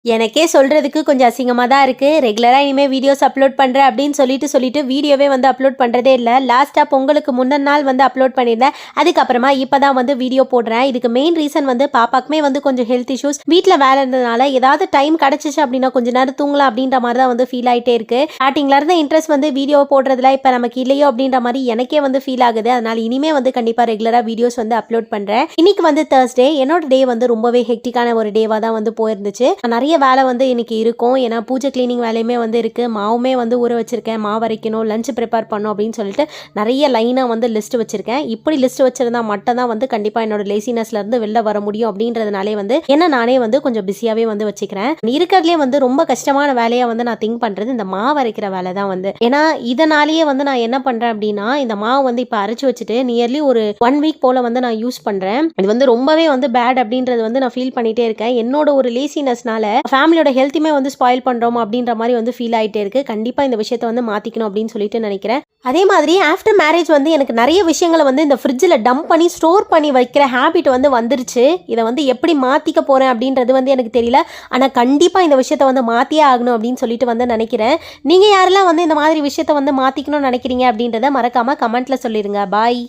எனக்கே சொல்றதுக்கு கொஞ்சம் அசிங்கமா தான் இருக்கு. ரெகுலரா இனிமே வீடியோஸ் அப்லோட் பண்றேன் அப்படின்னு சொல்லிட்டு வீடியோவே வந்து அப்லோட் பண்றதே இல்ல. லாஸ்ட்டா பொங்கலுக்கு முந்தின நாள் வந்து அப்லோட் பண்ணியிருந்தேன். அதுக்கப்புறமா இப்பதான் வந்து வீடியோ போடுறேன். இதுக்கு மெயின் ரீசன் வந்து பாப்பாக்குமே வந்து கொஞ்சம் ஹெல்த் இஷ்யூஸ். வீட்ல வேலை இருந்ததுனால ஏதாவது டைம் கிடைச்சிச்சு அப்படின்னா கொஞ்ச நேரம் தூங்கலாம் அப்படின்ற மாதிரி தான் வந்து ஃபீல் ஆயிட்டே இருக்கு. ஸ்டார்டிங்ல இருந்த இன்ட்ரெஸ்ட் வந்து வீடியோ போடுறதுல இப்ப நமக்கு இல்லையோ அப்படின்ற மாதிரி எனக்கே வந்து ஃபீல் ஆகுது. அதனால இனிமே வந்து கண்டிப்பா ரெகுலரா வீடியோஸ் வந்து அப்லோட் பண்றேன். இன்னைக்கு வந்து Thursday. என்னோட டே வந்து ரொம்பவே ஹெக்டிக்கான ஒரு டேவா தான் வந்து போயிருந்துச்சு. நிறைய வேலை வந்து இன்னைக்கு இருக்கும். ஏன்னா பூஜை கிளீனிங் வேலையுமே வந்து இருக்கு. மாவுமே வந்து ஊற வச்சிருக்கேன். மாவு அரைக்கணும், லஞ்ச் ப்ரிப்பேர் பண்ணணும் அப்படின்னு சொல்லிட்டு நிறைய லைனா வந்து லிஸ்ட் வச்சிருக்கேன். இப்படி லிஸ்ட் வச்சிருந்தா மட்டும் தான் வந்து கண்டிப்பா என்னோட லேசினஸ்ல இருந்து வெளில வர முடியும் அப்படின்றதுனாலே வந்து என்ன நானே வந்து கொஞ்சம் பிஸியாவே வந்து வச்சுக்கிறேன். இருக்கிறதுலே வந்து ரொம்ப கஷ்டமான வேலையா வந்து நான் திங்க் பண்றது இந்த மாவு அரைக்கிற வேலை தான் வந்து. ஏன்னா இதனாலேயே வந்து நான் என்ன பண்றேன் அப்படின்னா இந்த மாவு வந்து இப்ப அரைச்சு வச்சுட்டு நியர்லி ஒரு 1 வீக் போல வந்து நான் யூஸ் பண்றேன். இது வந்து ரொம்பவே வந்து பேட் அப்படின்றது வந்து நான் ஃபீல் பண்ணிட்டே இருக்கேன். என்னோட ஒரு லேசினஸ்னால ஃபேமிலியோட ஹெல்த்துமே வந்து ஸ்பாயில் பண்றோம் அப்படின்ற மாதிரி வந்து ஃபீல் ஆயிட்டே இருக்கு. கண்டிப்பா இந்த விஷயத்தை வந்து மாத்திக்கணும் அப்படின்னு சொல்லிட்டு நினைக்கிறேன். அதே மாதிரி ஆஃப்டர் மேரேஜ் வந்து எனக்கு நிறைய விஷயங்களை வந்து இந்த ஃப்ரிட்ஜில் டம்ப் பண்ணி ஸ்டோர் பண்ணி வைக்கிற ஹேபிட் வந்து வந்துருச்சு. இதை வந்து எப்படி மாற்றிக்க போகிறேன் அப்படின்றது வந்து எனக்கு தெரியல. ஆனால் கண்டிப்பாக இந்த விஷயத்தை வந்து மாற்றியே ஆகணும் அப்படின்னு சொல்லிட்டு வந்து நினைக்கிறேன். நீங்கள் யாரெல்லாம் வந்து இந்த மாதிரி விஷயத்தை வந்து மாற்றிக்கணும்னு நினைக்கிறீங்க அப்படின்றத மறக்காமல் கமெண்ட்டில் சொல்லிடுங்க. பாய்.